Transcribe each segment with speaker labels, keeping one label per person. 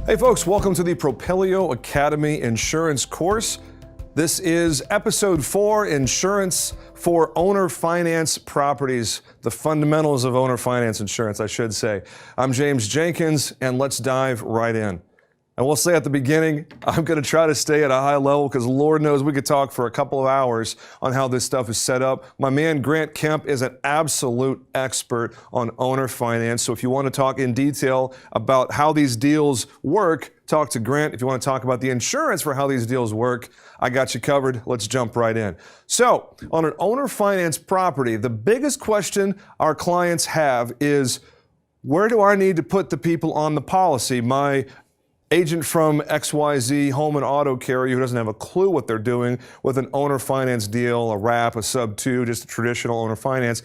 Speaker 1: Hey folks, welcome to the Propelio Academy Insurance course. This is episode 4, Insurance for Owner Finance Properties, the fundamentals of owner finance insurance, I should say. I'm James Jenkins, and let's dive right in. And we'll say at the beginning, I'm going to try to stay at a high level because Lord knows we could talk for a couple of hours on how this stuff is set up. My man Grant Kemp is an absolute expert on owner finance. So if you want to talk in detail about how these deals work, talk to Grant. If you want to talk about the insurance for how these deals work, I got you covered. Let's jump right in. So on an owner finance property, the biggest question our clients have is, where do I need to put the people on the policy? My agent from XYZ home and auto carrier who doesn't have a clue what they're doing with an owner finance deal, a wrap, a sub 2, just a traditional owner finance.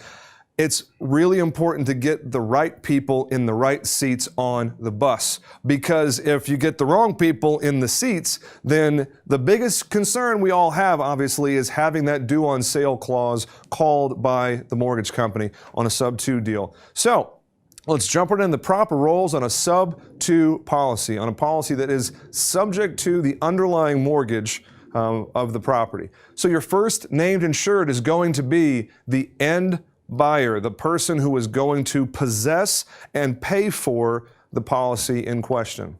Speaker 1: It's really important to get the right people in the right seats on the bus, because if you get the wrong people in the seats, then the biggest concern we all have, obviously, is having that due on sale clause called by the mortgage company on a sub 2 deal. So let's jump right in the proper roles on a sub 2 policy, on a policy that is subject to the underlying mortgage of the property. So your first named insured is going to be the end buyer, the person who is going to possess and pay for the policy in question.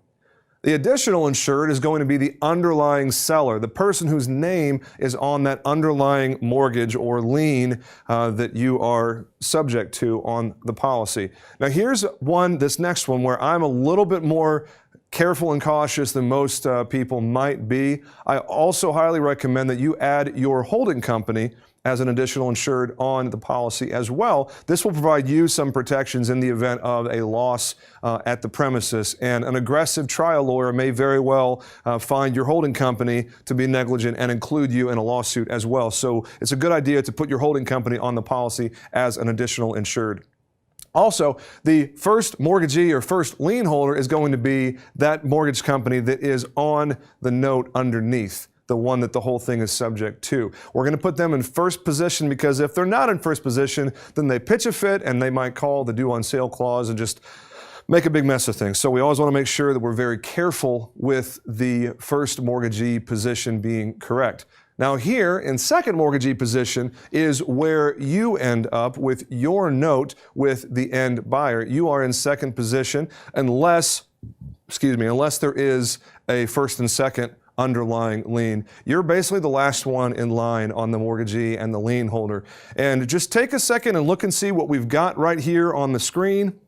Speaker 1: The additional insured is going to be the underlying seller, the person whose name is on that underlying mortgage or lien that you are subject to on the policy. Now here's this next one, where I'm a little bit more careful and cautious than most people might be. I also highly recommend that you add your holding company as an additional insured on the policy as well. This will provide you some protections in the event of a loss at the premises. And an aggressive trial lawyer may very well find your holding company to be negligent and include you in a lawsuit as well. So it's a good idea to put your holding company on the policy as an additional insured. Also, the first mortgagee or first lien holder is going to be that mortgage company that is on the note underneath, the one that the whole thing is subject to. We're going to put them in first position, because if they're not in first position, then they pitch a fit and they might call the due on sale clause and just make a big mess of things. So we always want to make sure that we're very careful with the first mortgagee position being correct. Now here, in second mortgagee position, is where you end up with your note with the end buyer. You are in second position unless there is a first and second underlying lien. You're basically the last one in line on the mortgagee and the lien holder. And just take a second and look and see what we've got right here on the screen.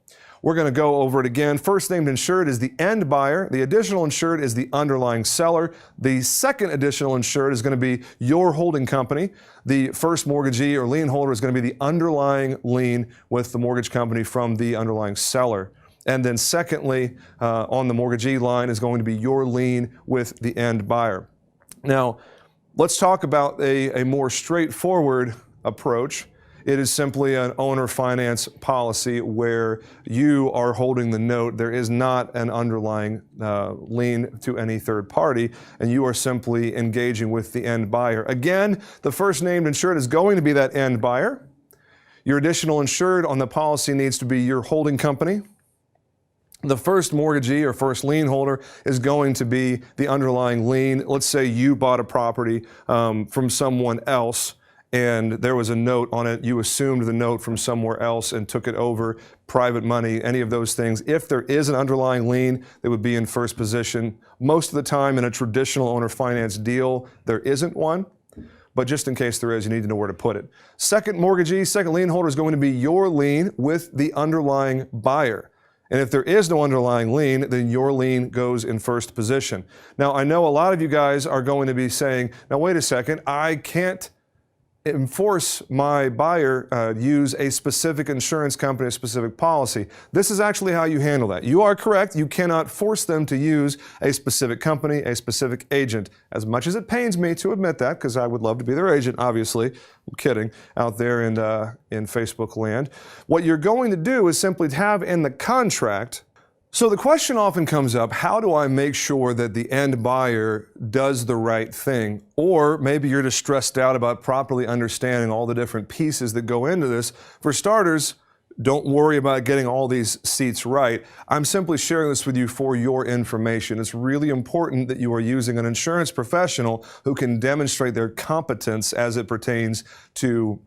Speaker 1: We're going to go over it again. First named insured is the end buyer. The additional insured is the underlying seller. The second additional insured is going to be your holding company. The first mortgagee or lien holder is going to be the underlying lien with the mortgage company from the underlying seller. And then secondly, on the mortgagee line is going to be your lien with the end buyer. Now, let's talk about a more straightforward approach. It is simply an owner finance policy where you are holding the note. There is not an underlying lien to any third party, and you are simply engaging with the end buyer. Again, the first named insured is going to be that end buyer. Your additional insured on the policy needs to be your holding company. The first mortgagee or first lien holder is going to be the underlying lien. Let's say you bought a property from someone else and there was a note on it. You assumed the note from somewhere else and took it over, private money, any of those things. If there is an underlying lien, it would be in first position. Most of the time in a traditional owner finance deal, there isn't one. But just in case there is, you need to know where to put it. Second mortgagee, second lien holder is going to be your lien with the underlying buyer. And if there is no underlying lien, then your lien goes in first position. Now, I know a lot of you guys are going to be saying, now wait a second, I can't enforce my buyer use a specific insurance company, a specific policy. This is actually how you handle that. You are correct. You cannot force them to use a specific company, a specific agent. As much as it pains me to admit that, because I would love to be their agent, obviously. I'm kidding, out there in Facebook land. What you're going to do is simply have in the contract. So the question often comes up, how do I make sure that the end buyer does the right thing? Or maybe you're just stressed out about properly understanding all the different pieces that go into this. For starters, Don't worry about getting all these seats right. I'm simply sharing this with you for your information. It's really important that you are using an insurance professional who can demonstrate their competence as it pertains to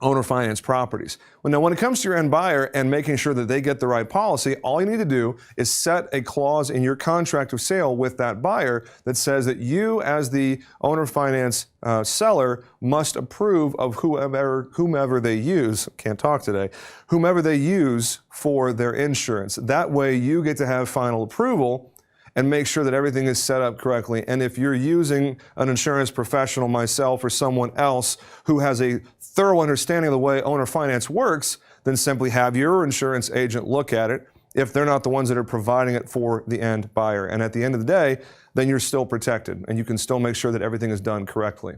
Speaker 1: owner finance properties. Well, now, when it comes to your end buyer and making sure that they get the right policy, all you need to do is set a clause in your contract of sale with that buyer that says that you, as the owner finance seller, must approve of whomever they use, can't talk today, whomever they use for their insurance. That way you get to have final approval and make sure that everything is set up correctly. And if you're using an insurance professional, myself or someone else who has a thorough understanding of the way owner finance works, then simply have your insurance agent look at it if they're not the ones that are providing it for the end buyer. And at the end of the day, then you're still protected and you can still make sure that everything is done correctly.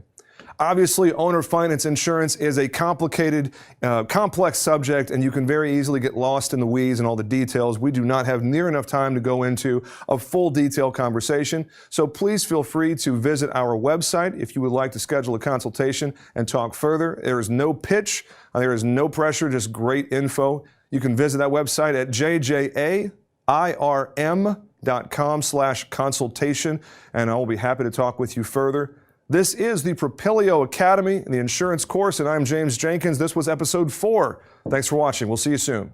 Speaker 1: Obviously, owner finance insurance is a complicated, complex subject, and you can very easily get lost in the weeds and all the details. We do not have near enough time to go into a full detailed conversation, so please feel free to visit our website if you would like to schedule a consultation and talk further. There is no pitch, there is no pressure, just great info. You can visit that website at jjairm.com/consultation, and I will be happy to talk with you further. This is the Propelio Academy, the insurance course, and I'm James Jenkins. This was episode 4. Thanks for watching. We'll see you soon.